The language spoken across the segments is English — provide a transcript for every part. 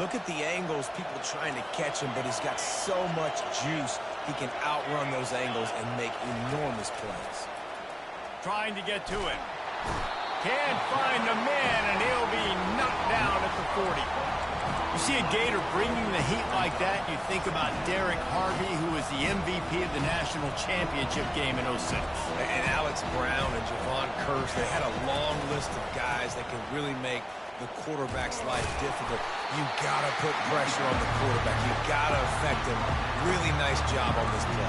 Look at the angles, people trying to catch him, but he's got so much juice, he can outrun those angles and make enormous plays. Trying to get to him. Can't find the man, and he'll be knocked down at the 40. You see a Gator bringing the heat like that, you think about Derek Harvey, who was the MVP of the national championship game in '06. And Alex Brown and Javon Curse, they had a long list of guys that can really make the quarterback's life difficult. You gotta put pressure on the quarterback. You gotta affect him. Really nice job on this play.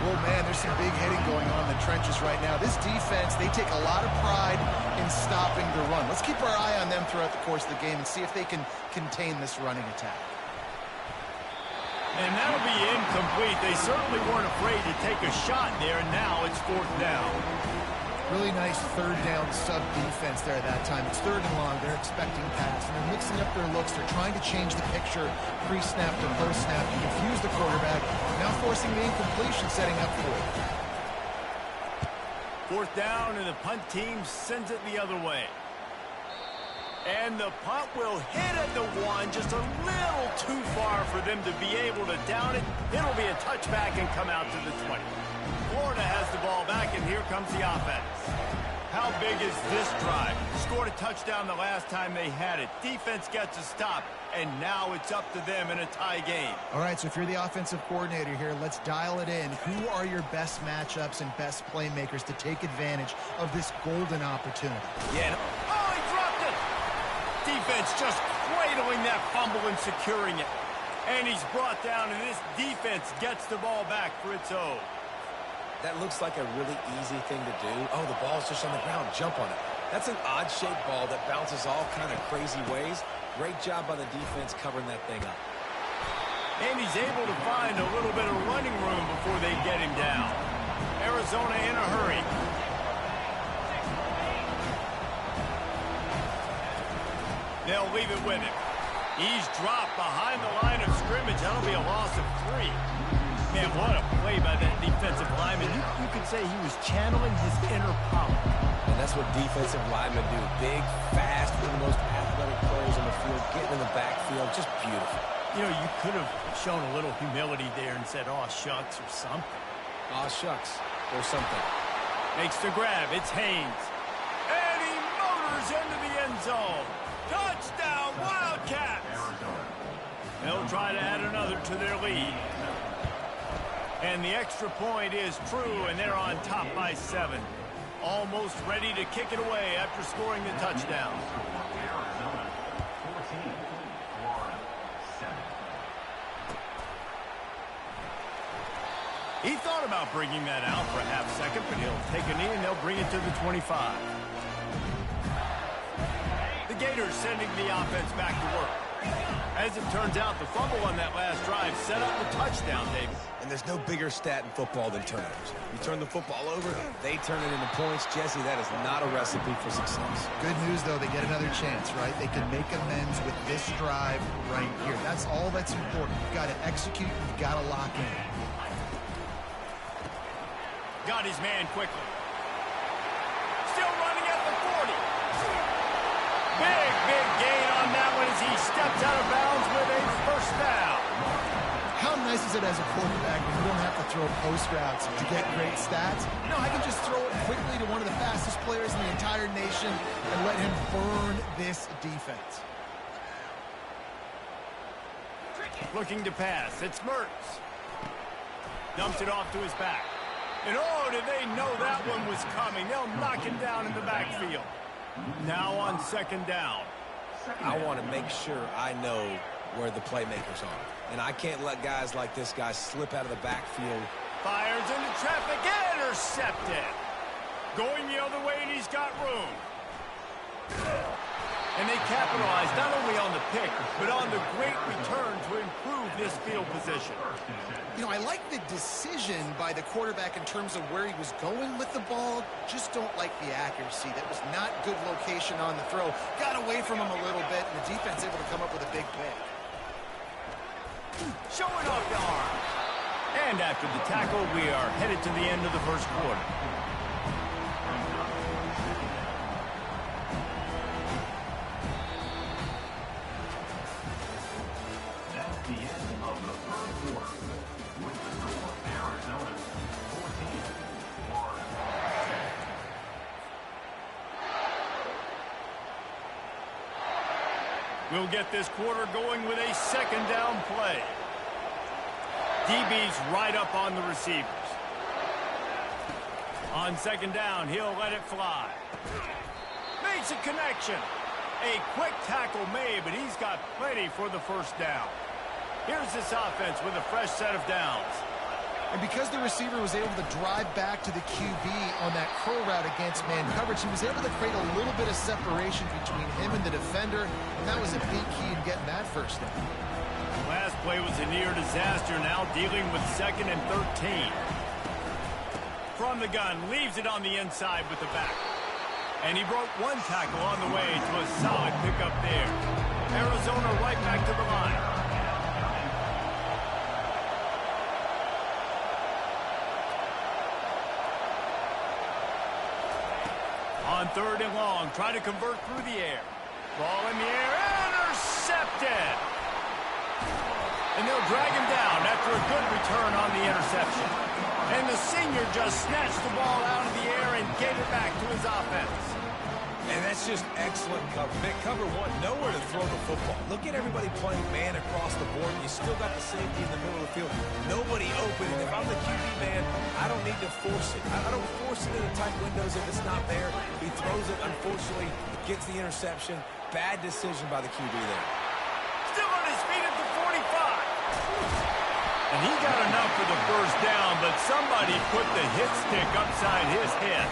Well, man, there's some big hitting going on in the trenches right now. This defense, they take a lot of pride in stopping the run. Let's keep our eye on them throughout the course of the game and see if they can contain this running attack. And that'll be incomplete. They certainly weren't afraid to take a shot there, and now it's 4th down. Really nice 3rd down sub-defense there that time. It's 3rd and long. They're expecting pass, and they're mixing up their looks. They're trying to change the picture pre-snap to post-snap to confuse the quarterback, now forcing the incompletion, setting up for it. 4th down, and the punt team sends it the other way. And the punt will hit at the 1, just a little too far for them to be able to down it. It'll be a touchback and come out to the 20. Florida has the ball back, and here comes the offense. How big is this drive? Scored a touchdown the last time they had it. Defense gets a stop, and now it's up to them in a tie game. All right, so if you're the offensive coordinator here, let's dial it in. Who are your best matchups and best playmakers to take advantage of this golden opportunity? Yeah. Oh, he dropped it! Defense just cradling that fumble and securing it. And he's brought down, and this defense gets the ball back for its own. That looks like a really easy thing to do. Oh, the ball's just on the ground. Jump on it. That's an odd-shaped ball that bounces all kind of crazy ways. Great job by the defense covering that thing up. And he's able to find a little bit of running room before they get him down. Arizona in a hurry. They'll leave it with him. He's dropped behind the line of scrimmage. That'll be a loss of 3. Man, what a play by that defensive lineman. You could say he was channeling his inner power. And that's what defensive linemen do. Big, fast, one of the most athletic players on the field, getting in the backfield, just beautiful. You know, you could have shown a little humility there and said, "Aw, shucks," or something. Aw, shucks, or something. Makes the grab. It's Haynes. And he motors into the end zone. Touchdown, Wildcats! They'll try to add another to their lead. And the extra point is true, and they're on top by 7. Almost ready to kick it away after scoring the touchdown. He thought about bringing that out for a half second, but he'll take a knee, and they'll bring it to the 25. The Gators sending the offense back to work. As it turns out, the fumble on that last drive set up the touchdown, David. And there's no bigger stat in football than turnovers. You turn the football over, they turn it into points. Jesse, that is not a recipe for success. Good news, though, they get another chance, right? They can make amends with this drive right here. That's all that's important. You've got to execute, you've got to lock in. Got his man quickly. Still running at the 40. Big gain on that one as he steps out of bounds with a 1st down. How nice is it as a quarterback when you don't have to throw post routes to get great stats? No, I can just throw it quickly to one of the fastest players in the entire nation and let him burn this defense. Looking to pass. It's Mertz. Dumps it off to his back. And oh, did they know that one was coming. They'll knock him down in the backfield. Now on 2nd down. I want to make sure I know where the playmakers are. And I can't let guys like this guy slip out of the backfield. Fires into traffic. Intercepted. Going the other way, and he's got room. And they capitalize not only on the pick, but on the great return to improve this field position. You know, I like the decision by the quarterback in terms of where he was going with the ball. Just don't like the accuracy. That was not good location on the throw. Got away from him a little bit, and the defense able to come up with a big pick. Showing off the arm. And after the tackle, we are headed to the end of the 1st quarter. We'll get this quarter going with a second down play. DB's right up on the receivers. On second down, he'll let it fly. Makes a connection. A quick tackle made, but he's got plenty for the first down. Here's this offense with a fresh set of downs. And because the receiver was able to drive back to the QB on that curl route against man coverage, he was able to create a little bit of separation between him and the defender, and that was a big key in getting that first down. Last play was a near disaster, now dealing with 2nd and 13. From the gun, leaves it on the inside with the back. And he broke one tackle on the way to a solid pickup there. Arizona right back to the line. On 3rd and long, trying to convert through the air. Ball in the air, intercepted! And they'll drag him down after a good return on the interception. And the senior just snatched the ball out of the air and gave it back to his offense. And that's just excellent cover. They cover one, nowhere to throw the football. Look at everybody playing man across the board. You still got the safety in the middle of the field. Nobody open. And if I'm the QB man, I don't need to force it. I don't force it into tight windows if it's not there. He throws it, unfortunately, gets the interception. Bad decision by the QB there. Still on his feet at the 45. And he got enough for the first down, but somebody put the hit stick upside his head.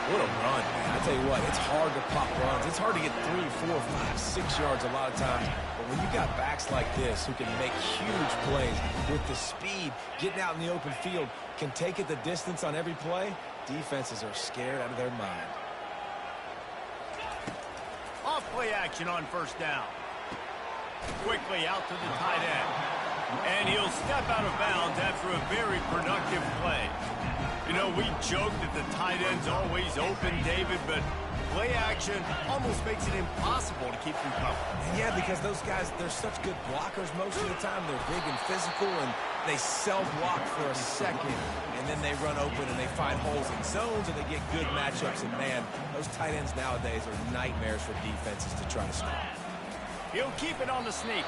What a run, man. I tell you what, it's hard to pop runs. It's hard to get 3, 4, 5, 6 yards a lot of times. But when you got backs like this who can make huge plays with the speed, getting out in the open field, can take it the distance on every play, defenses are scared out of their mind. Off play action on first down. Quickly out to the tight end. And he'll step out of bounds after a very productive play. You know, we joke that the tight end's always open, David, but play action almost makes it impossible to keep them covered. And yeah, because those guys, they're such good blockers most of the time. They're big and physical, and they self-block for a second, and then they run open and they find holes in zones, and they get good matchups. And, man, those tight ends nowadays are nightmares for defenses to try to stop. He'll keep it on the sneak.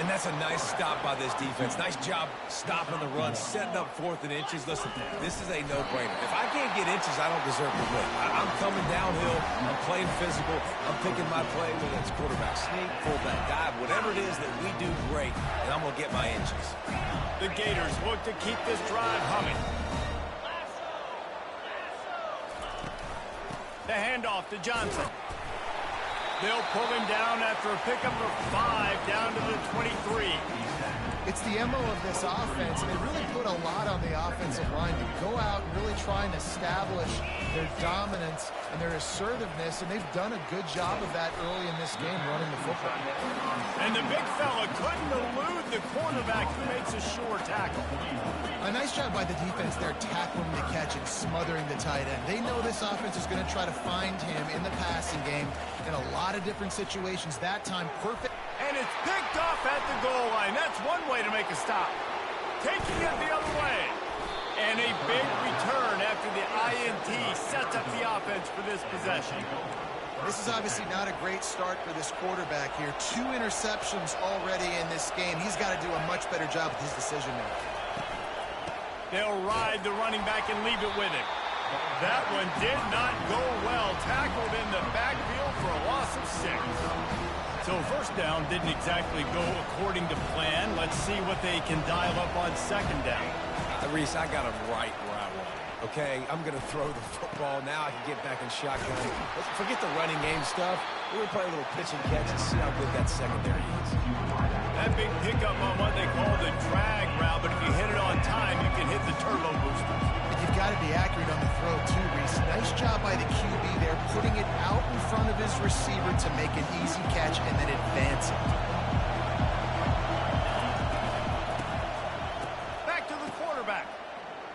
And that's a nice stop by this defense. Nice job stopping the run, setting up 4th and inches. Listen, this is a no-brainer. If I can't get inches, I don't deserve to win. I'm coming downhill. I'm playing physical. I'm picking my play, whether it's quarterback sneak, fullback dive, whatever it is that we do great, and I'm going to get my inches. The Gators look to keep this drive humming. The handoff to Johnson. They'll pull him down after a pickup of 5 down to the 23. It's the MO of this offense, and they really put a lot on the offensive line to go out and really try and establish their dominance and their assertiveness, and they've done a good job of that early in this game running the football. And the big fella couldn't elude the cornerback who makes a sure tackle. A nice job by the defense there, tackling the catch and smothering the tight end. They know this offense is going to try to find him in the passing game in a lot of different situations. That time, perfect. And it's picked off at the goal line. That's one way to make a stop. Taking it the other way. And a big return after the INT sets up the offense for this possession. This is obviously not a great start for this quarterback here. 2 interceptions already in this game. He's got to do a much better job with his decision-making. They'll ride the running back and leave it with him. That one did not go well. Tackled in the backfield for a loss of 6. So first down didn't exactly go according to plan. Let's see what they can dial up on second down. Reese, I got him right where I want him. Okay, I'm going to throw the football. Now I can get back in shotgun. Let's forget the running game stuff. We're going to play a little pitch and catch and see how good that secondary is. That big pickup on what they call the drag route, but if you hit it on time, you can hit the turbo boosters. But you've got to be accurate on the throw, too, Reese. Nice job by the QB there, putting it out in front of his receiver to make an easy catch and then advance it. Back to the quarterback.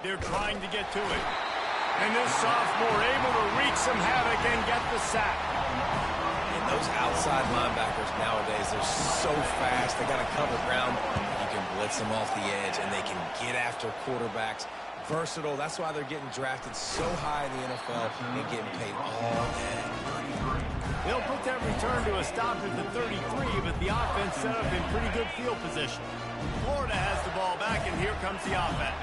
They're trying to get to it. And this sophomore able to wreak some havoc and get the sack. Those outside linebackers nowadays, they're so fast. They got to cover ground. You can blitz them off the edge, and they can get after quarterbacks. Versatile. That's why they're getting drafted so high in the NFL and getting paid all day. They'll put that return to a stop at the 33, but the offense set up in pretty good field position. Florida has the ball back, and here comes the offense.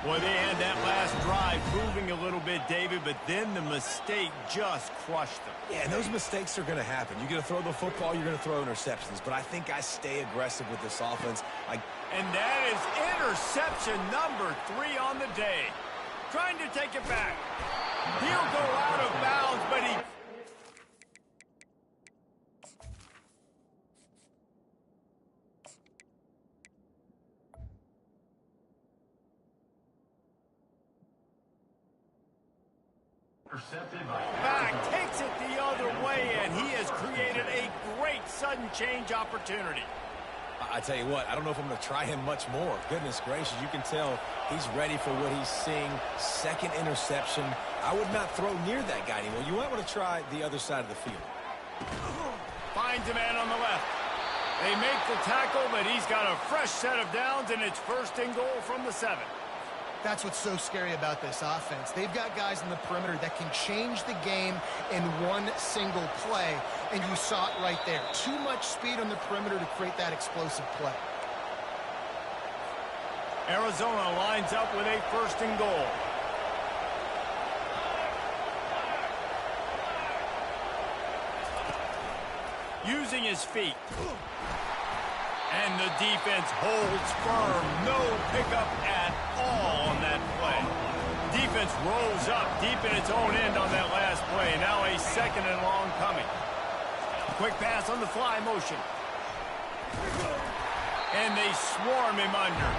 Boy, they had that last drive moving a little bit, David, but then the mistake just crushed them. Yeah, and those mistakes are going to happen. You're going to throw the football, you're going to throw interceptions. But I think I stay aggressive with this offense. And that is interception number 3 on the day. Trying to take it back. He'll go out of bounds, but he... back, takes it the other way, and he has created a great sudden change opportunity. I tell you what, I don't know if I'm going to try him much more. Goodness gracious, you can tell he's ready for what he's seeing. Second interception. I would not throw near that guy anymore. You might want to try the other side of the field. Finds a man on the left. They make the tackle, but he's got a fresh set of downs, and it's 1st and goal from the 7. That's what's so scary about this offense. They've got guys in the perimeter that can change the game in one single play, and you saw it right there. Too much speed on the perimeter to create that explosive play. Arizona lines up with a 1st and goal. Using his feet. And the defense holds firm. No pickup at all on that play. Defense rolls up deep in its own end on that last play. Now a 2nd and long coming. Quick pass on the fly motion. And they swarm him under.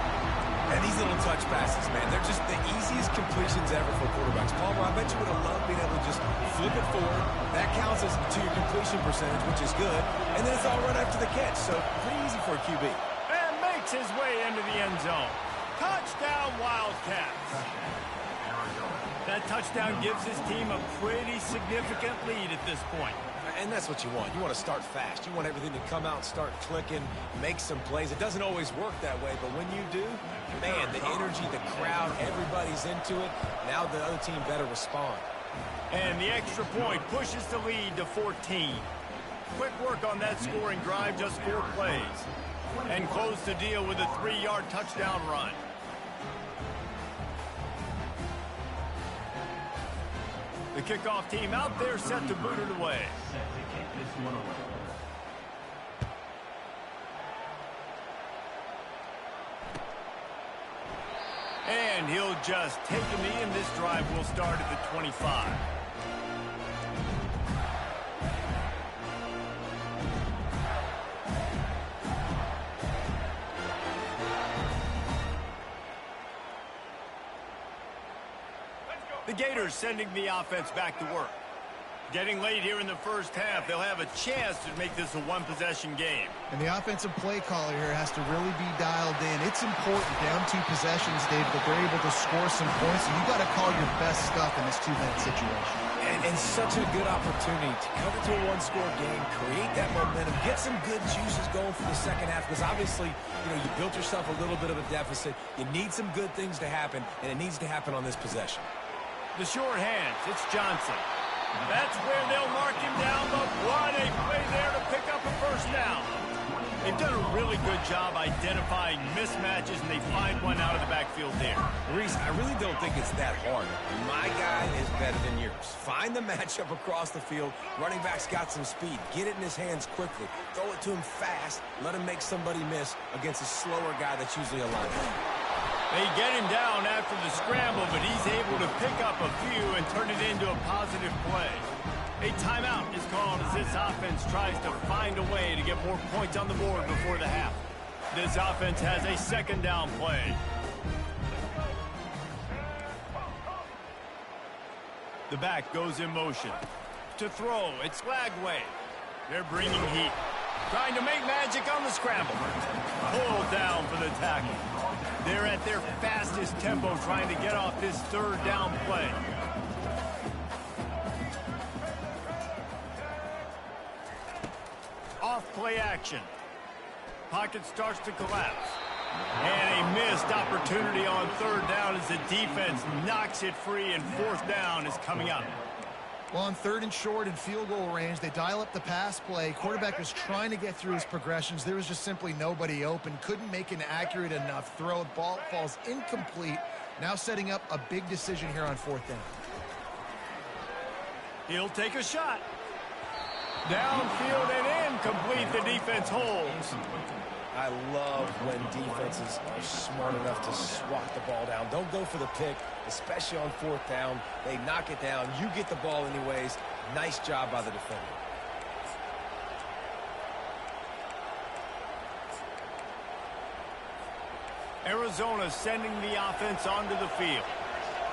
And these little touch passes, man, they're just the easiest completions ever for quarterbacks. Palmer, I bet you would have loved being able to just flip it forward. That counts as to your completion percentage, which is good. And then it's all right after the catch, so pretty easy for a QB. And makes his way into the end zone. Touchdown, Wildcats. That touchdown gives his team a pretty significant lead at this point. And that's what you want. You want to start fast. You want everything to come out and start clicking, make some plays. It doesn't always work that way, but when you do, man, the energy, the crowd, everybody's into it. Now the other team better respond. And the extra point pushes the lead to 14. Quick work on that scoring drive, just 4 plays. And close the deal with a 3-yard touchdown run. The kickoff team out there set to boot it away. And he'll just take a knee, and this drive will start at the 25. The Gators sending the offense back to work. Getting late here in the first half, they'll have a chance to make this a one-possession game. And the offensive play caller here has to really be dialed in. It's important, down 2 possessions, Dave, that they're able to score some points. So you got to call your best stuff in this 2-minute situation. And such a good opportunity to come into a 1-score game, create that momentum, get some good juices going for the second half, because obviously, you built yourself a little bit of a deficit. You need some good things to happen, and it needs to happen on this possession. The short hands, it's Johnson. That's where they'll mark him down, but what a play there to pick up a 1st down. They've done a really good job identifying mismatches, and they find one out of the backfield there. Reese, I really don't think it's that hard. My guy is better than yours. Find the matchup across the field. Running back's got some speed. Get it in his hands quickly. Throw it to him fast. Let him make somebody miss against a slower guy that's usually a linebacker. They get him down after the scramble, but he's able to pick up a few and turn it into a positive play. A timeout is called as this offense tries to find a way to get more points on the board before the half. This offense has a 2nd down play. The back goes in motion. To throw, it's Lagway. They're bringing heat. Trying to make magic on the scramble. Pulled down for the tackle. They're at their fastest tempo trying to get off this 3rd down play. Off play action. Pocket starts to collapse. And a missed opportunity on 3rd down as the defense knocks it free, and 4th down is coming up. Well, on 3rd and short and field goal range, they dial up the pass play. Quarterback was trying to get through his progressions. There was just simply nobody open. Couldn't make an accurate enough throw. The ball falls incomplete. Now setting up a big decision here on 4th down. He'll take a shot. Downfield and incomplete. The defense holds. I love when defenses are smart enough to swat the ball down. Don't go for the pick, especially on 4th down. They knock it down. You get the ball anyways. Nice job by the defender. Arizona sending the offense onto the field.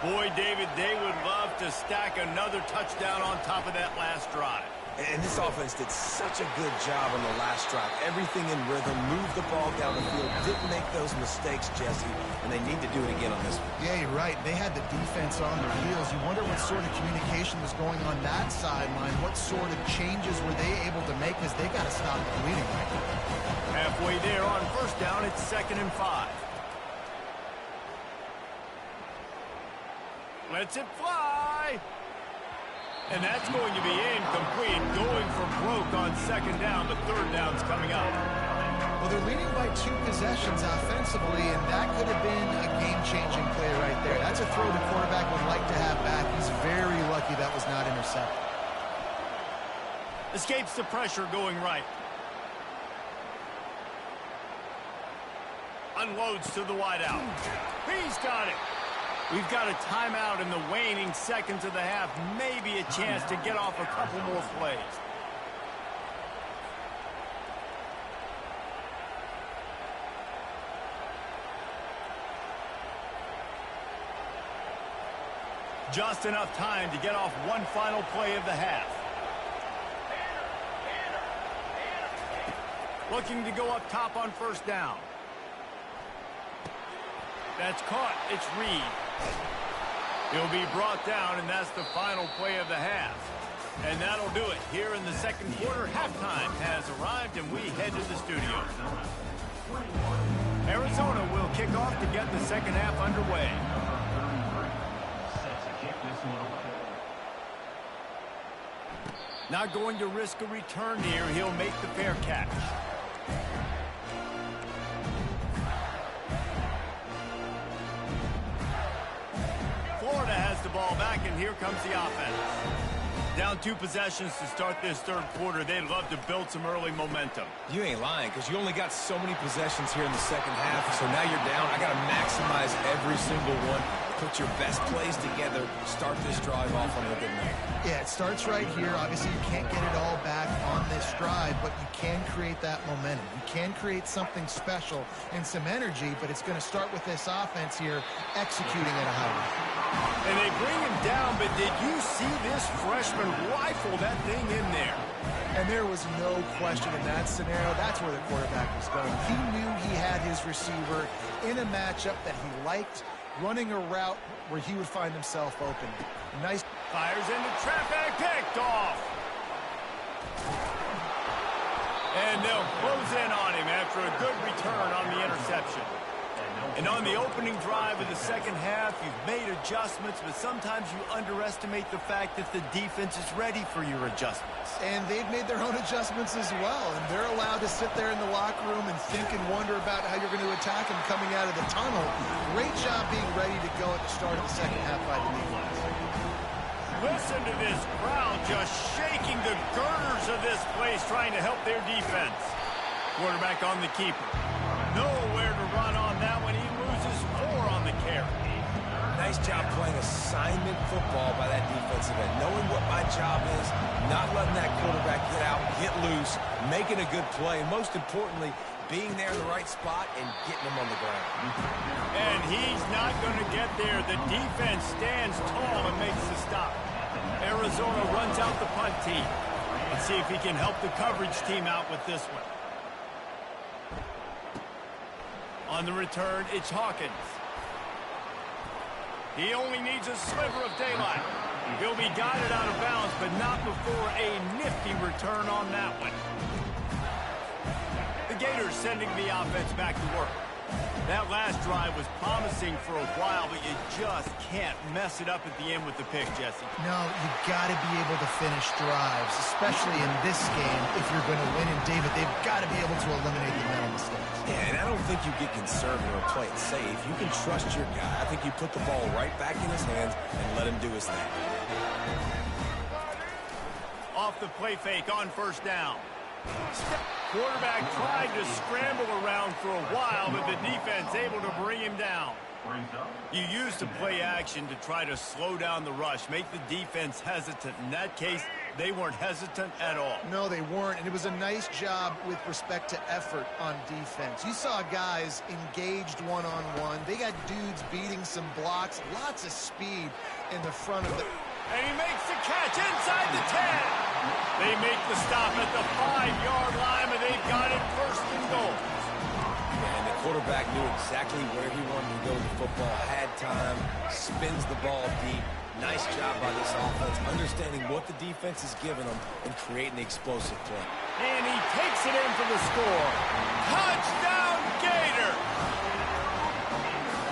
Boy, David, they would love to stack another touchdown on top of that last drive. And this offense did such a good job on the last drive. Everything in rhythm, moved the ball down the field, didn't make those mistakes, Jesse, and they need to do it again on this one. Yeah, you're right. They had the defense on their heels. You wonder what sort of communication was going on that sideline. What sort of changes were they able to make, because they got to stop the bleeding right now. Halfway there on 1st down, it's 2nd and 5. Lets it fly. And that's going to be incomplete. Going for broke on 2nd down, but 3rd down's coming up. Well, they're leading by 2 possessions offensively, and that could have been a game-changing play right there. That's a throw the quarterback would like to have back. He's very lucky that was not intercepted. Escapes the pressure going right. Unloads to the wideout. He's got it. We've got a timeout in the waning seconds of the half. Maybe a chance to get off a couple more plays. Just enough time to get off one final play of the half. Looking to go up top on 1st down. That's caught. It's Reed. He'll be brought down, and that's the final play of the half. And that'll do it. Here in the 2nd quarter, halftime has arrived, and we head to the studio. Arizona will kick off to get the 2nd half underway. Not going to risk a return here. He'll make the fair catch. Florida has the ball back, and here comes the offense. Down 2 possessions to start this 3rd quarter. They'd love to build some early momentum. You ain't lying, because you only got so many possessions here in the 2nd half, so now you're down. I got to maximize every single one. Put your best plays together. Start this drive off on a good night. Yeah, it starts right here. Obviously, you can't get it all back on this drive, but you can create that momentum. You can create something special and some energy, but it's going to start with this offense here executing at a high rate. And they bring him down, but did you see this freshman rifle that thing in there? And there was no question in that scenario. That's where the quarterback was going. He knew he had his receiver in a matchup that he liked, running a route where he would find himself open. Nice. Fires into traffic, picked off. And they'll close in on him after a good return on the interception. And on the opening drive of the 2nd half, you've made adjustments, but sometimes you underestimate the fact that the defense is ready for your adjustments. And they've made their own adjustments as well, and they're allowed to sit there in the locker room and think and wonder about how you're going to attack them coming out of the tunnel. Great job being ready to go at the start of the 2nd half by the defense. Listen to this crowd just shaking the girders of this place, trying to help their defense. Quarterback on the keeper. Nowhere to run on that one. He loses 4 on the carry. Nice job playing assignment football by that defensive end. Knowing what my job is, not letting that quarterback get out, get loose, making a good play, and most importantly, being there in the right spot and getting him on the ground. And he's not going to get there. The defense stands tall and makes the stop. Arizona runs out the punt team. Let's see if he can help the coverage team out with this one. On the return, it's Hawkins. He only needs a sliver of daylight. He'll be guided out of bounds, but not before a nifty return on that one. The Gators sending the offense back to work. That last drive was promising for a while, but you just can't mess it up at the end with the pick, Jesse. No, you got to be able to finish drives, especially in this game if you're going to win. And, David, they've got to be able to eliminate the mental mistakes. Yeah, and I don't think you get conservative or play it safe. You can trust your guy. I think you put the ball right back in his hands and let him do his thing. Off the play fake on first down. Quarterback tried to scramble around for a while, but the defense able to bring him down. You use the play action to try to slow down the rush, make the defense hesitant. In that case, they weren't hesitant at all. No, they weren't, and it was a nice job with respect to effort on defense. You saw guys engaged one-on-one. They got dudes beating some blocks, lots of speed in the front of the... And he makes the catch inside the 10. They make the stop at the 5-yard line, but they've got it first and goal. And the quarterback knew exactly where he wanted to go with the football, had time, spins the ball deep. Nice job by this offense, understanding what the defense is giving them and creating the explosive play. And he takes it in for the score. Touchdown, Gator!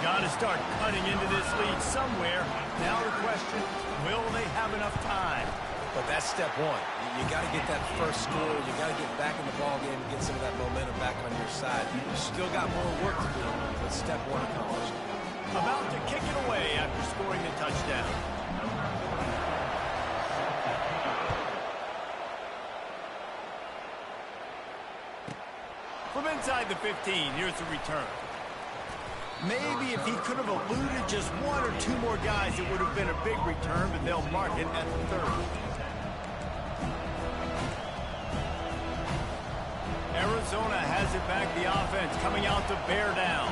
Got to start cutting into this lead somewhere. Now the question, will they have enough time? But that's step one. You got to get that first score. You got to get back in the ball game and get some of that momentum back on your side. You still got more work to do, but step one accomplished. About to kick it away after scoring the touchdown. From inside the 15, here's the return. Maybe if he could have eluded just one or two more guys, it would have been a big return, but they'll mark it at the 30. Arizona has it back, the offense coming out to bear down.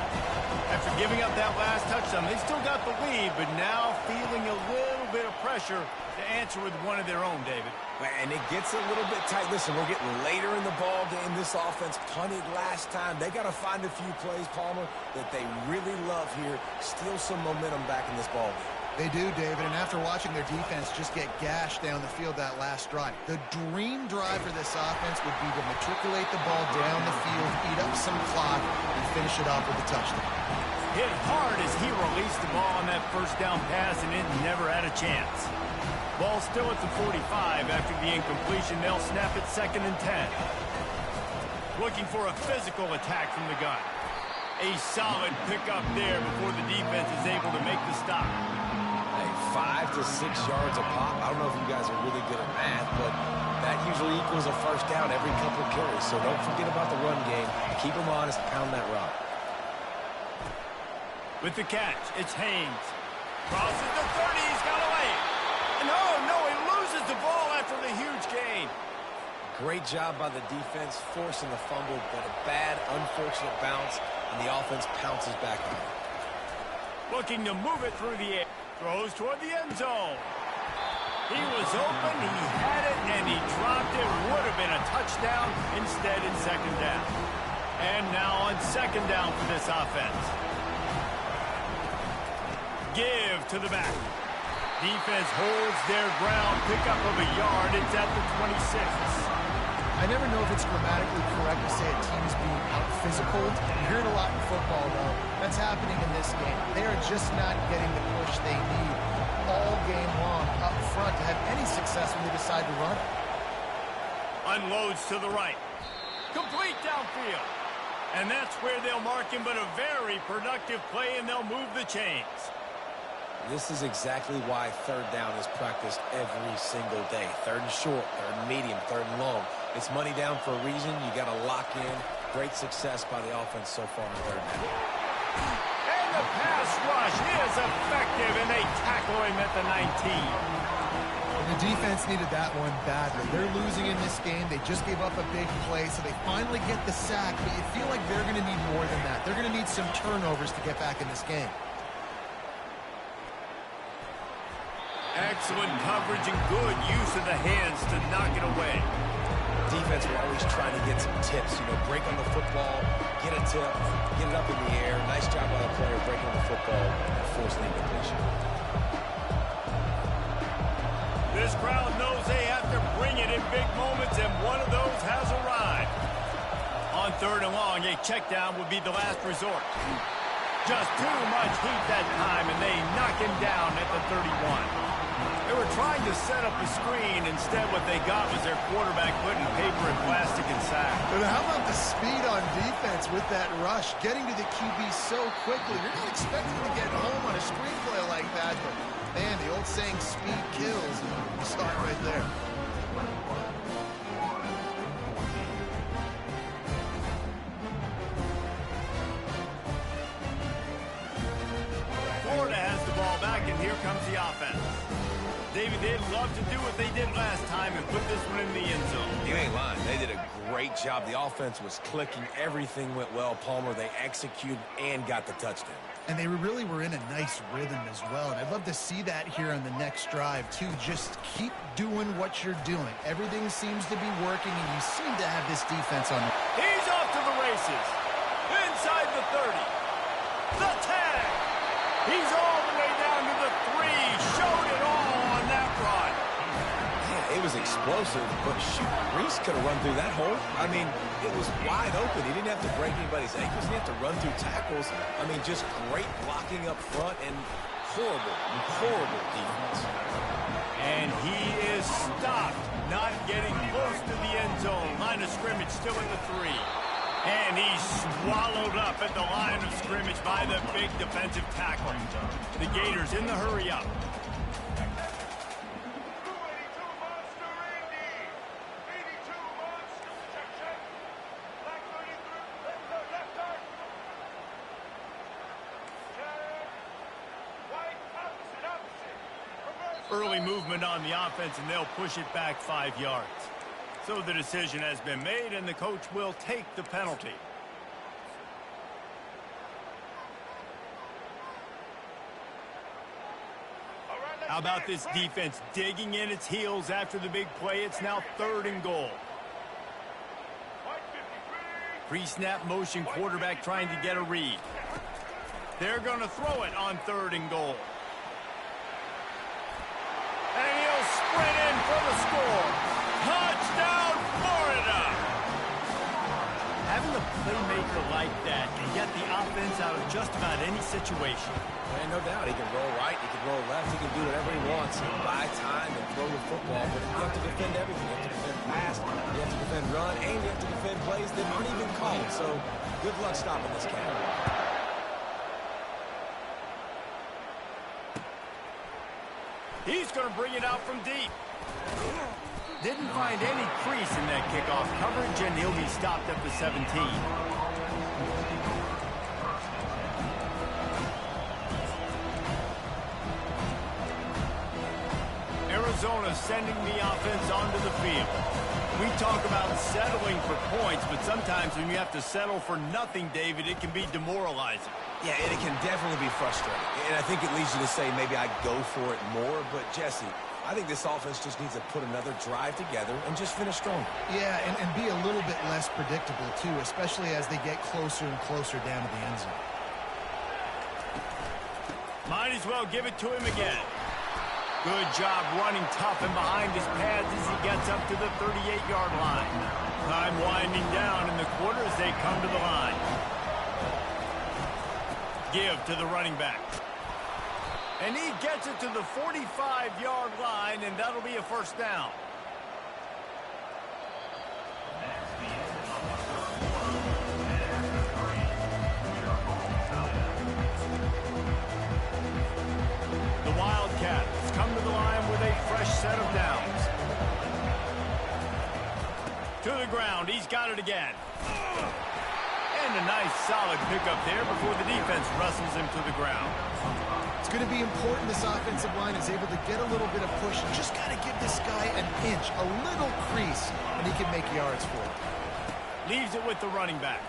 After giving up that last touchdown, they still got the lead, but now feeling a little bit of pressure to answer with one of their own, David. And it gets a little bit tight. Listen, we're getting later in the ball game. This offense punted last time. They got to find a few plays, Palmer, that they really love here. Steal some momentum back in this ball game. They do, David, and after watching their defense just get gashed down the field that last drive, the dream drive for this offense would be to matriculate the ball down the field, eat up some clock, and finish it off with a touchdown. Hit hard as he released the ball on that first down pass, and it never had a chance. Ball still at the 45 after the incompletion. They'll snap it 2nd and 10. Looking for a physical attack from the gun. A solid pickup there before the defense is able to make the stop. 5 to 6 yards a pop. I don't know if you guys are really good at math, but that usually equals a first down every couple of carries. So don't forget about the run game. Keep them honest, pound that rock. With the catch, it's Haynes. Crosses the 30, he's got away. And no, he loses the ball after the huge gain. Great job by the defense, forcing the fumble, but a bad, unfortunate bounce, and the offense pounces back on it. Looking to move it through the air. Throws toward the end zone. He was open, he had it, and he dropped it. Would have been a touchdown, instead in 2nd down. And now on 2nd down for this offense. Give to the back. Defense holds their ground. Pickup of a yard. It's at the 26. I never know if it's grammatically correct to say a team's being out-physical. You hear it a lot in football, though. That's happening in this game. They are just not getting the push they need all game long up front to have any success when they decide to run. Unloads to the right. Complete downfield. And that's where they'll mark him, but a very productive play, and they'll move the chains. This is exactly why 3rd down is practiced every single day. 3rd and short, 3rd and medium, 3rd and long. It's money down for a reason. You got to lock in. Great success by the offense so far in 3rd down. And the pass rush is effective, and they tackle him at the 19. The defense needed that one badly. They're losing in this game. They just gave up a big play, so they finally get the sack, but you feel like they're going to need more than that. They're going to need some turnovers to get back in this game. Excellent coverage and good use of the hands to knock it away. Defense will always try to get some tips. Break on the football, get a tip, get it up in the air. Nice job by the player breaking on the football and forcing the incompletion. This crowd knows they have to bring it in big moments, and one of those has arrived. On On 3rd and long, a check down would be the last resort. Just too much heat that time, and they knock him down at the 31. They were trying to set up a screen. Instead, what they got was their quarterback putting paper and plastic in sack. But how about the speed on defense with that rush? Getting to the QB so quickly. You're not expecting to get home on a screenplay like that, but, man, the old saying, speed kills. You saw it right there. Florida has the ball back, and here comes the offense. David, they'd love to do what they did last time and put this one in the end zone. You ain't lying. They did a great job. The offense was clicking. Everything went well. Palmer, they executed and got the touchdown. And they really were in a nice rhythm as well. And I'd love to see that here on the next drive, too. Just keep doing what you're doing. Everything seems to be working, and you seem to have this defense on. He's off to the races. Inside the 30. The 10. He's all the way down to the 3. Showed it all on that run. Yeah, it was explosive, but shoot, Reese could have run through that hole. I mean, it was wide open. He didn't have to break anybody's ankles. He didn't have to run through tackles. I mean, just great blocking up front and horrible defense. And he is stopped, not getting close to the end zone. Line of scrimmage still in the 3. And he's swallowed up at the line of scrimmage by the big defensive tackle. The Gators in the hurry up. Early movement on the offense, and they'll push it back 5 yards. So the decision has been made, and the coach will take the penalty. How about this defense digging in its heels after the big play? It's now 3rd and goal. Pre-snap motion, quarterback trying to get a read. They're going to throw it on 3rd and goal. And he'll sprint in for the score. Touchdown, Florida! Having a playmaker like that can get the offense out of just about any situation. And no doubt, he can roll right, he can roll left, he can do whatever he wants. He can buy time and throw the football, but you have to defend everything. You have to defend pass, you have to defend run, and you have to defend plays that aren't even called. So good luck stopping this cat. He's going to bring it out from deep. Didn't find any crease in that kickoff coverage, and he'll be stopped at the 17. Arizona sending the offense onto the field. We talk about settling for points, but sometimes when you have to settle for nothing, David, it can be demoralizing. Yeah, and it can definitely be frustrating. And I think it leads you to say maybe I'd go for it more. But, Jesse, I think this offense just needs to put another drive together and just finish strong. Yeah, and be a little bit less predictable, too, especially as they get closer and closer down to the end zone. Might as well give it to him again. Good job running tough and behind his pads as he gets up to the 38-yard line. Time winding down in the quarter as they come to the line. Give to the running back. And he gets it to the 45-yard line, and that'll be a first down. The Wildcats come to the line with a fresh set of downs. To the ground, he's got it again. And a nice solid pickup there before the defense wrestles him to the ground. It's going to be important this offensive line is able to get a little bit of push. You just got to give this guy an inch, a little crease, and he can make yards for it. Leaves it with the running back.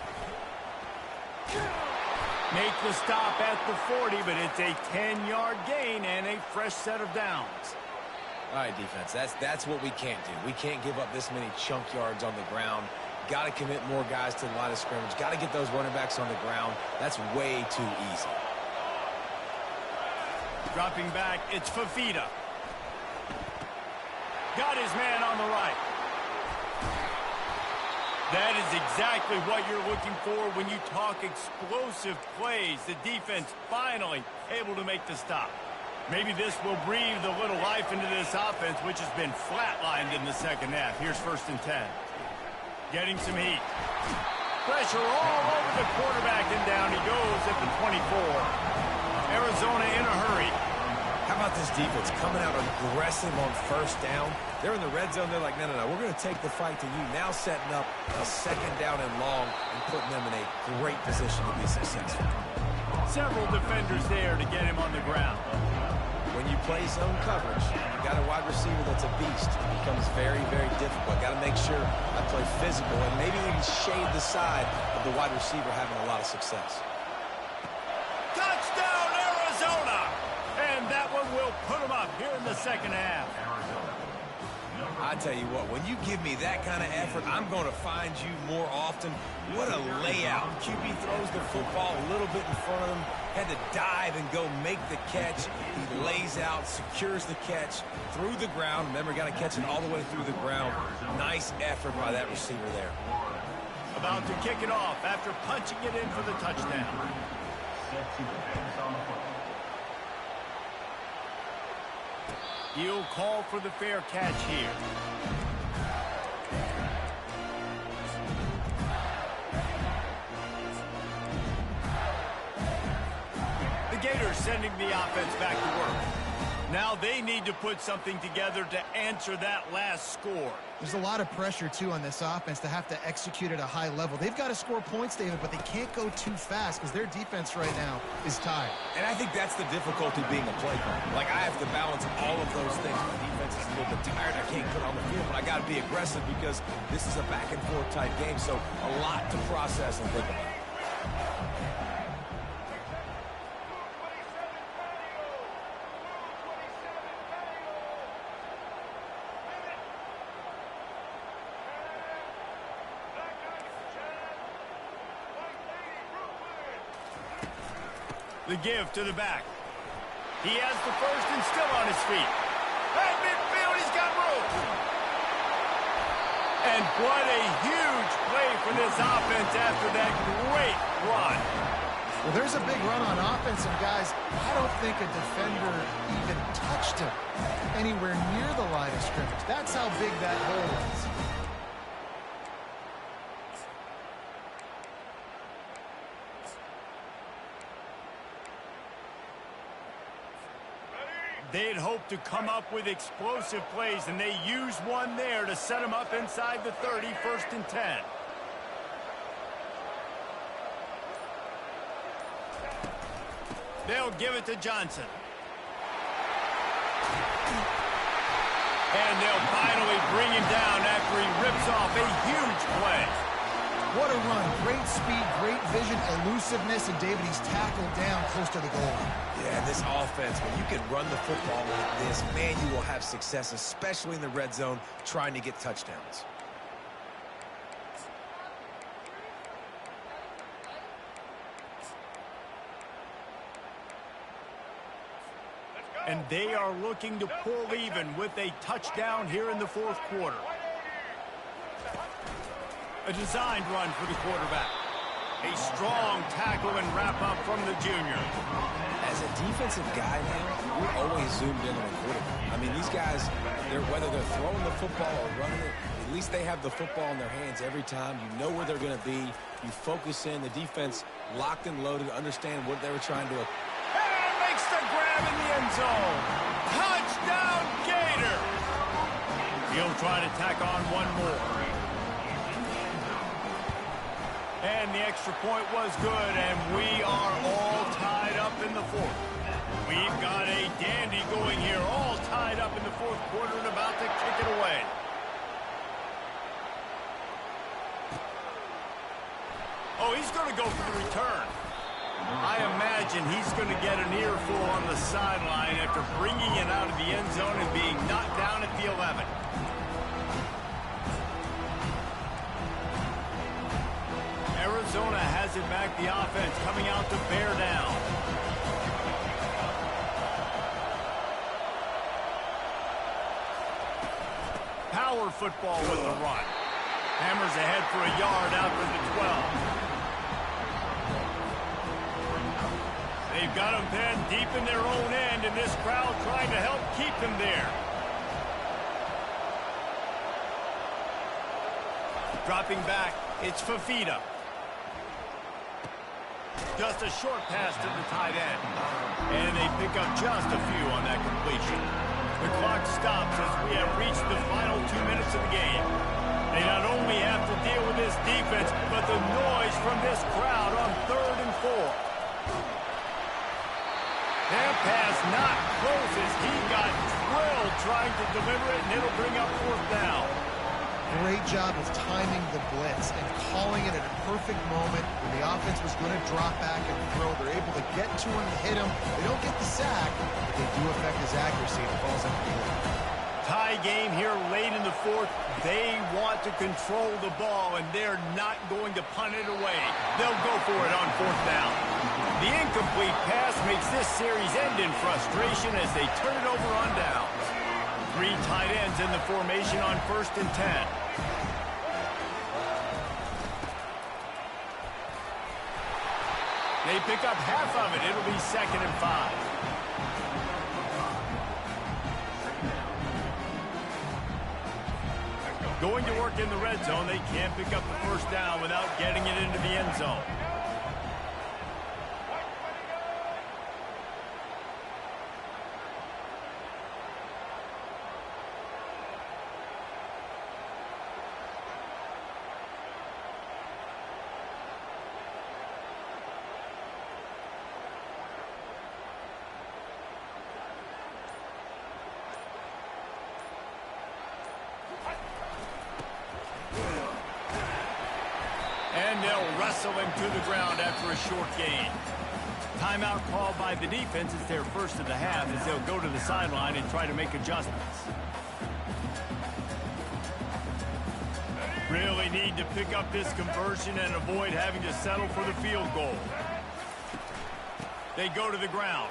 Make the stop at the 40, but it's a 10-yard gain and a fresh set of downs. All right, defense, that's what we can't do. We can't give up this many chunk yards on the ground. Got to commit more guys to the line of scrimmage. Got to get those running backs on the ground. That's way too easy. Dropping back, it's Fafita. Got his man on the right. That is exactly what you're looking for when you talk explosive plays. The defense finally able to make the stop. Maybe this will breathe a little life into this offense, which has been flatlined in the second half. Here's 1st and 10. Getting some heat. Pressure all over the quarterback, and down he goes at the 24. Arizona in a hurry. How about this defense coming out aggressive on 1st down? They're in the red zone. They're like, no, we're going to take the fight to you. Now setting up a 2nd down and long and putting them in a great position to be successful. Several defenders there to get him on the ground. When you play zone coverage, you got a wide receiver that's a beast. It becomes very, very difficult. Got to make sure I play physical and maybe even shade the side of the wide receiver having a lot of success. Touchdown, Arizona! And that one will put them up here in the second half. I tell you what, when you give me that kind of effort, I'm going to find you more often. What a layout. QB throws the football a little bit in front of him, had to dive and go make the catch. He lays out, secures the catch through the ground. Remember, got to catch it all the way through the ground. Nice effort by that receiver there. About to kick it off after punching it in for the touchdown. He'll call for the fair catch here. The Gators sending the offense back to work. Now they need to put something together to answer that last score. There's a lot of pressure, too, on this offense to have to execute at a high level. They've got to score points, David, but they can't go too fast because their defense right now is tired. And I think that's the difficulty being a play caller. Like, I have to balance all of those things. My defense is a little bit tired. I can't put on the field, but I got to be aggressive because this is a back-and-forth type game, so a lot to process and think about. The give to the back. He has the first and still on his feet. At midfield, he's got room. And what a huge play for this offense after that great run. Well, there's a big run on offense, and guys, I don't think a defender even touched him anywhere near the line of scrimmage. That's how big that hole was. They'd hoped to come up with explosive plays, and they used one there to set them up inside the 30, 1st and 10. They'll give it to Johnson. And they'll finally bring him down after he rips off a huge play. What a run. Great speed, great vision, elusiveness, and David, he's tackled down close to the goal line. Yeah, this offense, when you can run the football like this, man, you will have success, especially in the red zone, trying to get touchdowns. And they are looking to pull even with a touchdown here in the 4th quarter. A designed run for the quarterback. A strong tackle and wrap-up from the junior. As a defensive guy now, we're always zoomed in on the quarterback. I mean, these guys, whether they're throwing the football or running it, at least they have the football in their hands every time. You know where they're going to be. You focus in. The defense locked and loaded, understand what they were trying to accomplish. And makes the grab in the end zone. Touchdown, Gator. He'll try to tack on one more. And the extra point was good, and we are all tied up in the 4th. We've got a dandy going here, all tied up in the 4th quarter and about to kick it away. Oh, he's going to go for the return. I imagine he's going to get an earful on the sideline after bringing it out of the end zone and being knocked down at the 11. Arizona has it back, the offense coming out to bear down. Power football with the run. Hammers ahead for a yard out to the 12. They've got them pinned deep in their own end, and this crowd trying to help keep them there. Dropping back, it's Fafita. Just a short pass to the tight end. And they pick up just a few on that completion. The clock stops as we have reached the final 2 minutes of the game. They not only have to deal with this defense, but the noise from this crowd on 3rd and 4. That pass not close as he got drilled trying to deliver it, and it'll bring up 4th down. Great job of timing the blitz and calling it at a perfect moment when the offense was going to drop back and throw. They're able to get to him and hit him. They don't get the sack, but they do affect his accuracy and it falls into the field. Tie game here late in the 4th. They want to control the ball, and they're not going to punt it away. They'll go for it on 4th down. The incomplete pass makes this series end in frustration as they turn it over on downs. 3 tight ends in the formation on 1st and 10. They pick up half of it. It'll be 2nd and 5. Going to work in the red zone. They can't pick up the 1st down without getting it into the end zone. And they'll wrestle him to the ground after a short gain. Timeout called by the defense. It's their first of the half as they'll go to the sideline and try to make adjustments. Really need to pick up this conversion and avoid having to settle for the field goal. They go to the ground.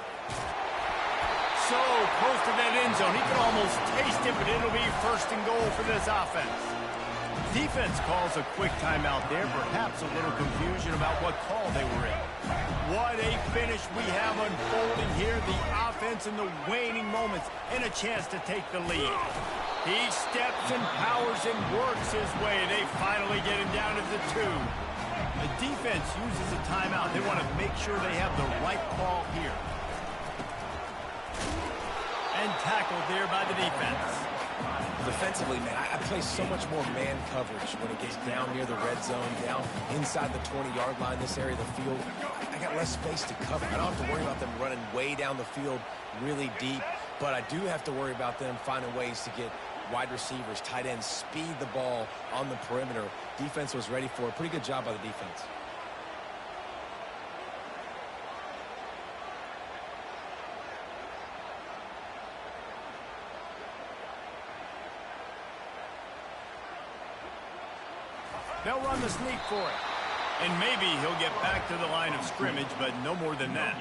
So close to that end zone. He can almost taste it, but it'll be 1st and goal for this offense. Defense calls a quick timeout there. Perhaps a little confusion about what call they were in. What a finish we have unfolding here. The offense in the waning moments and a chance to take the lead. He steps and powers and works his way. They finally get him down to the 2. The defense uses a timeout. They want to make sure they have the right call here. And tackled there by the defense. Defensively, man, I play so much more man coverage when it gets down near the red zone, down inside the 20-yard line, this area of the field. I got less space to cover. I don't have to worry about them running way down the field really deep, but I do have to worry about them finding ways to get wide receivers, tight ends, speed the ball on the perimeter. Defense was ready for it. Pretty good job by the defense. They'll run the sneak for it. And maybe he'll get back to the line of scrimmage, but no more than that.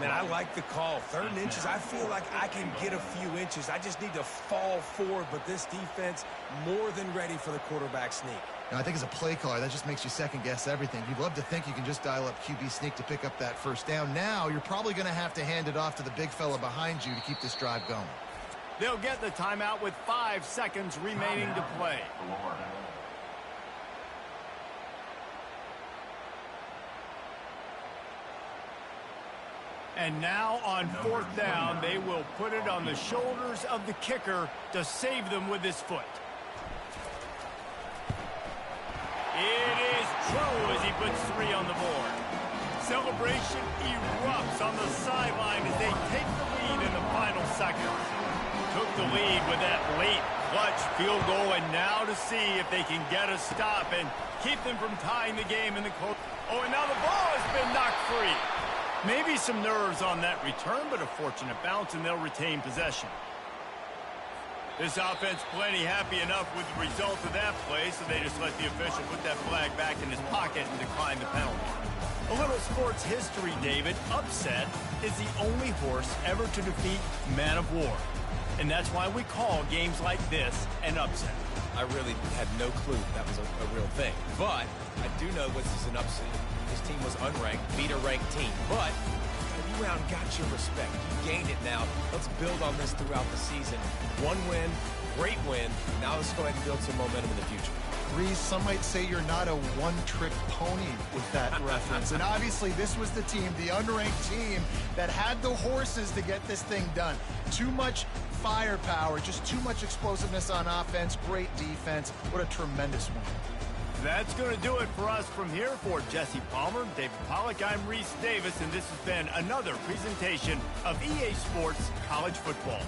Man, I like the call. 3rd and inches, I feel like I can get a few inches. I just need to fall forward, but this defense more than ready for the quarterback sneak. Now, I think as a play caller, that just makes you second-guess everything. You'd love to think you can just dial up QB sneak to pick up that 1st down. Now, you're probably going to have to hand it off to the big fella behind you to keep this drive going. They'll get the timeout with 5 seconds remaining to play. And now on 4th down, they will put it on the shoulders of the kicker to save them with his foot. It is true as he puts 3 on the board. Celebration erupts on the sideline as they take the lead in the final seconds. Took the lead with that late clutch field goal, and now to see if they can get a stop and keep them from tying the game in the close. Oh, and now the ball has been knocked free. Maybe some nerves on that return, but a fortunate bounce, and they'll retain possession. This offense plenty happy enough with the result of that play, so they just let the official put that flag back in his pocket and decline the penalty. A little sports history, David. Upset is the only horse ever to defeat Man of War. And that's why we call games like this an upset. I really had no clue that was a real thing. But I do know this is an upset. This team was unranked, beat a ranked team. But you went out and got your respect. You gained it now. Let's build on this throughout the season. One win, great win. Now let's go ahead and build some momentum in the future. Reese, some might say you're not a one-trick pony with that reference. And obviously, this was the team, the unranked team, that had the horses to get this thing done. Too much firepower, just too much explosiveness on offense, great defense. What a tremendous win. That's going to do it for us from here. For Jesse Palmer, David Pollack, I'm Reese Davis, and this has been another presentation of EA Sports College Football.